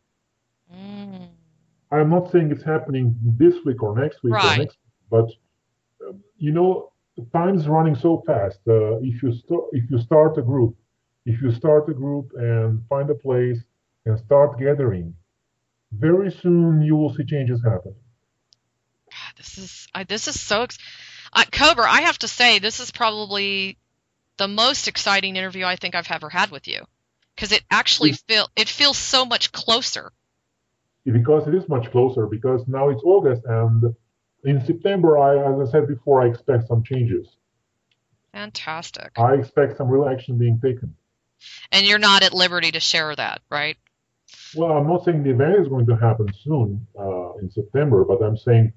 Mm, I'm not saying it's happening this week or next week or right. next, but you know, time's running so fast. If you start a group and find a place and start gathering, very soon you will see changes happen. God, this is so Cobra, I have to say this is probably the most exciting interview I think I've ever had with you because it feels so much closer. Because it is much closer, because now it's August, and in September, as I said before, I expect some changes. Fantastic. I expect some real action being taken. And you're not at liberty to share that, right? Well, I'm not saying the event is going to happen soon in September, but I'm saying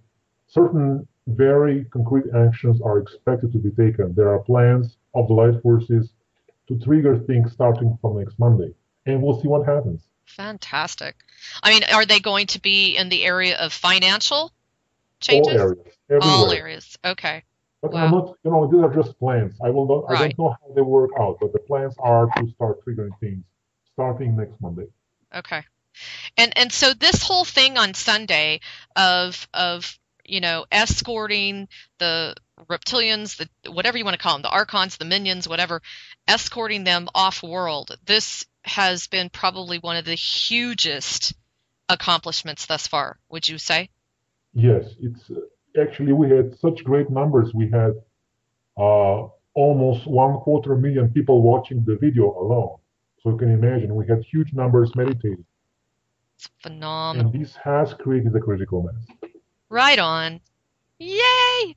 certain very concrete actions are expected to be taken. There are plans of the light forces to trigger things starting from next Monday, and we'll see what happens. Fantastic. I mean, are they going to be in the area of financial All changes? areas, All everywhere. areas. Okay. But I'm Wow. not, these are just plans. I Right. don't know how they work out, but the plans are to start triggering things starting next Monday. Okay. And so this whole thing on Sunday of escorting the reptilians, the whatever you want to call them, the archons, the minions, whatever, escorting them off world. This has been probably one of the hugest accomplishments thus far, would you say? Yes, it's actually we had such great numbers. We had almost 1/4 million people watching the video alone. So you can imagine we had huge numbers meditating, It's phenomenal. and this has created a critical mass. Right on. Yay!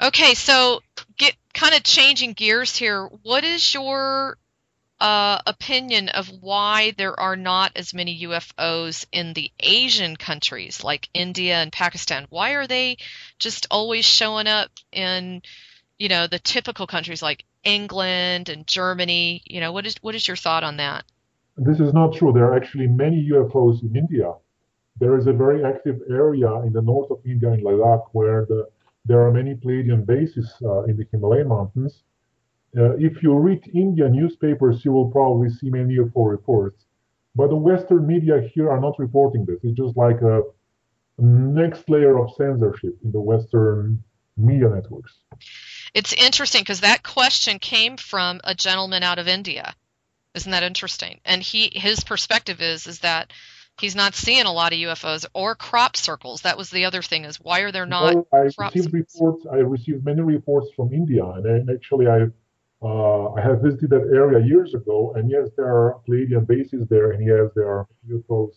Okay, so get kind of changing gears here. What is your opinion of why there are not as many UFOs in the Asian countries like India and Pakistan? Why are they just always showing up in, the typical countries like England and Germany? What is your thought on that? This is not true. There are actually many UFOs in India. There is a very active area in the north of India, in Ladakh, where there are many Pleiadian bases in the Himalayan mountains. If you read Indian newspapers, you will probably see many UFO reports. But the Western media here are not reporting this. It's just like a next layer of censorship in the Western media networks. It's interesting because that question came from a gentleman out of India. Isn't that interesting? And his perspective is that he's not seeing a lot of UFOs or crop circles. That was the other thing is why are there not Well, I crop received circles? reports. I received many reports from India, and actually, I have visited that area years ago. And yes, there are Pleiadian bases there, and yes, there are UFOs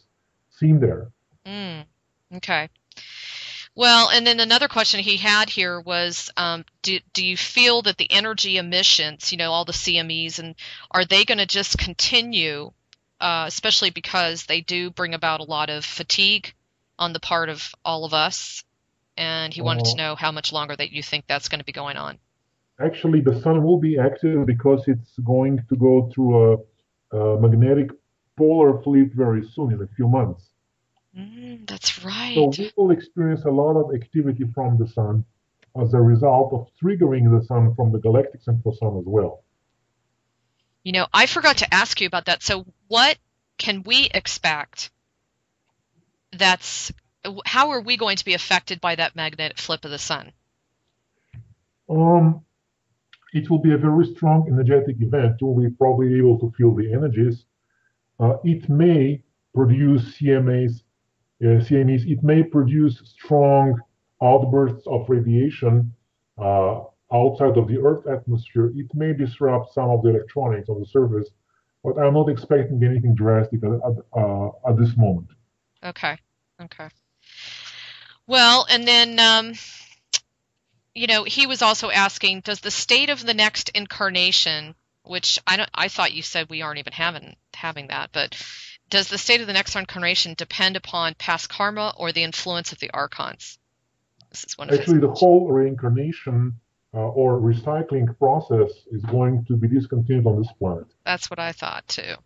seen there. Mm, okay. Well, and then another question he had here was, do you feel that the energy emissions, all the CMEs, and are they going to just continue, especially because they do bring about a lot of fatigue on the part of all of us? And he wanted Uh, to know how much longer that you think that's going to be going on. Actually, the sun will be active because it's going to go through a magnetic polar flip very soon in a few months. That's So right. we will experience a lot of activity from the sun as a result of triggering the sun from the galactic central sun as well. I forgot to ask you about that. So, what can we expect that's how are we going to be affected by that magnetic flip of the sun? Um, it will be a very strong energetic event. You will be probably able to feel the energies. It may produce CMEs. It may produce strong outbursts of radiation uh, outside of the Earth atmosphere. It may disrupt some of the electronics on the surface, but I'm not expecting anything drastic at this moment. Okay. Okay. Well, and then he was also asking, does the state of the next incarnation, which I thought you said we aren't even having that, but Does the state of the next incarnation depend upon past karma or the influence of the archons? This is one of Actually, his. the whole reincarnation or recycling process is going to be discontinued on this planet. That's what I thought too.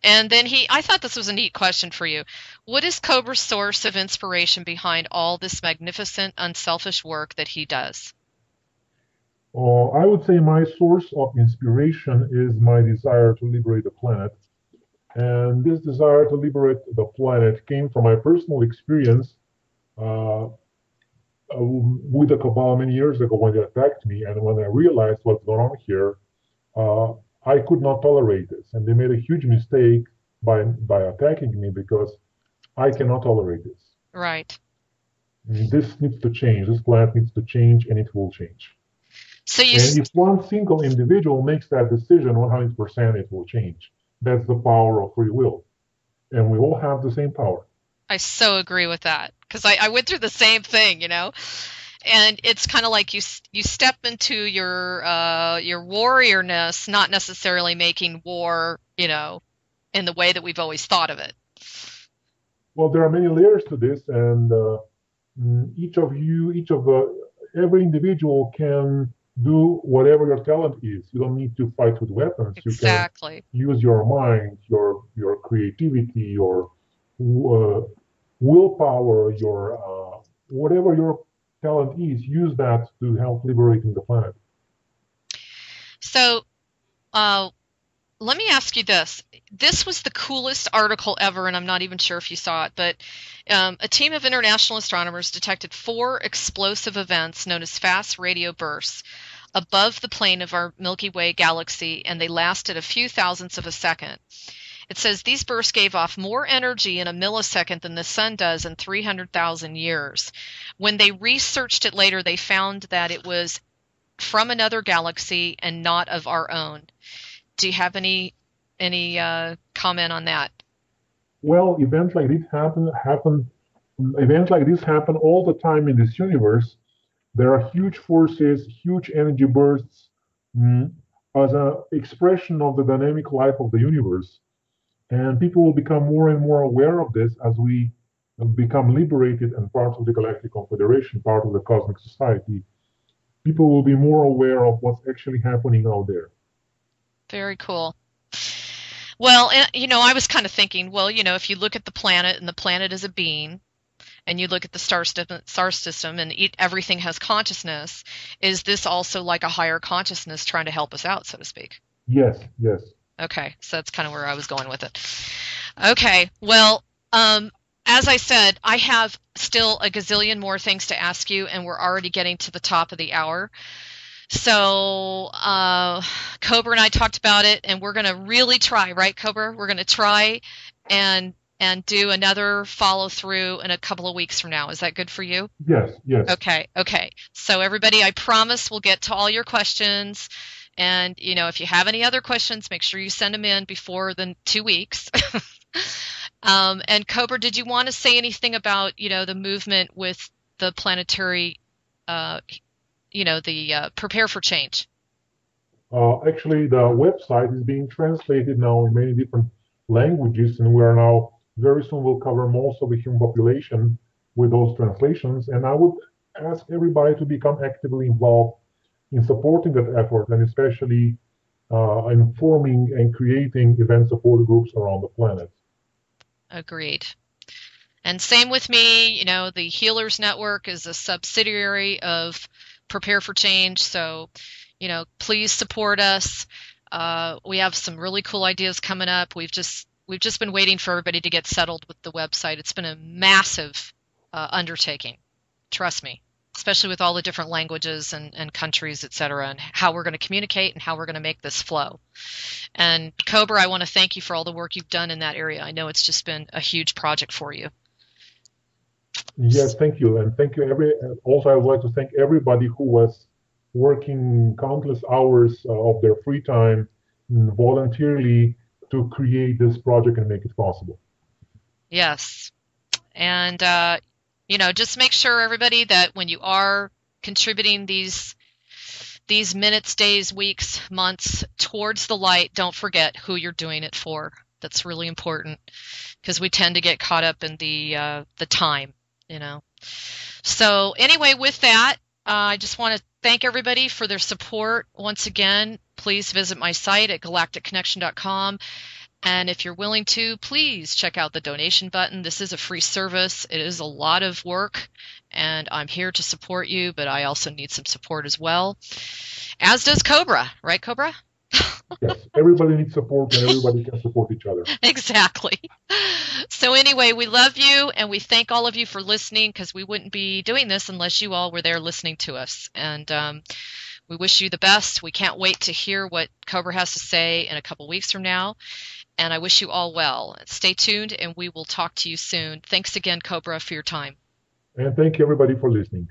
And then I thought this was a neat question for you. What is Cobra's source of inspiration behind all this magnificent, unselfish work that he does? I would say my source of inspiration is my desire to liberate the planet. And this desire to liberate the planet came from my personal experience with the Cabal many years ago when they attacked me. And when I realized what's going on here, uh, I could not tolerate this. And they made a huge mistake by attacking me because I cannot tolerate this. Right. This needs to change. This planet needs to change, and it will change. So And if one single individual makes that decision, 100% it will change. That's the power of free will. And we all have the same power. I so agree with that because I went through the same thing, and it's kind of like you step into your warriorness, not necessarily making war, in the way that we've always thought of it. Well, there are many layers to this, and every individual can do whatever your talent is. You don't need to fight with weapons. Exactly. You can use your mind, your creativity, your willpower, your whatever your talent is. Use that to help liberating the planet. So, let me ask you this. This was the coolest article ever, and I'm not even sure if you saw it, but a team of international astronomers detected 4 explosive events known as fast radio bursts above the plane of our Milky Way galaxy, and they lasted a few thousandths of a second. It says these bursts gave off more energy in a millisecond than the sun does in 300,000 years. When they researched it later, they found that it was from another galaxy and not of our own. Do you have any comment on that? Well, events like this happen. Events like this happen all the time in this universe. There are huge forces, huge energy bursts, as an expression of the dynamic life of the universe. And people will become more and more aware of this as we become liberated and part of the Galactic Confederation, part of the cosmic society. People will be more aware of what's actually happening out there. Very cool. Well, I was kind of thinking, well, if you look at the planet and the planet is a being, and you look at the star system and everything has consciousness, is this also like a higher consciousness trying to help us out, so to speak? Yes, yes. Okay, so that's kind of where I was going with it. Okay, well, as I said, I have still a gazillion more things to ask you, and we're already getting to the top of the hour. So Cobra and I talked about it, and we're going to really try, right, Cobra? We're going to try and do another follow through in a couple of weeks from now. Is that good for you? Yes, yes. Okay. So everybody, I promise we'll get to all your questions. And, if you have any other questions, make sure you send them in before the 2 weeks. And Cobra, did you want to say anything about, the movement with the planetary, the Prepare for Change? Actually, the website is being translated now in many different languages, and we are now very soon will cover most of the human population with those translations. And I would ask everybody to become actively involved in supporting that effort, and especially informing and creating event support groups around the planet. Agreed. And same with me, the Healers Network is a subsidiary of Prepare for Change, so, please support us. We have some really cool ideas coming up. We've just been waiting for everybody to get settled with the website. It's been a massive undertaking, trust me, especially with all the different languages and countries, et cetera, and how we're going to communicate and how we're going to make this flow. And Cobra, I want to thank you for all the work you've done in that area. I know it's just been a huge project for you. Yes, thank you. And thank you. Also, I would like to thank everybody who was working countless hours of their free time voluntarily to create this project and make it possible. Yes. And, just make sure, everybody, that when you are contributing these minutes, days, weeks, months towards the light, don't forget who you're doing it for. That's really important because we tend to get caught up in the time, you know. So anyway, with that, I just want to thank everybody for their support. Once again, please visit my site at galacticconnection.com. And if you're willing to, please check out the donation button. This is a free service. It is a lot of work, and I'm here to support you, but I also need some support as well, as does Cobra, right, Cobra? Yes, everybody needs support and everybody can support each other. Exactly. So anyway, we love you and we thank all of you for listening because we wouldn't be doing this unless you all were there listening to us. And we wish you the best. We can't wait to hear what Cobra has to say in a couple weeks from now. And I wish you all well. Stay tuned and we will talk to you soon. Thanks again, Cobra, for your time. And thank you everybody for listening.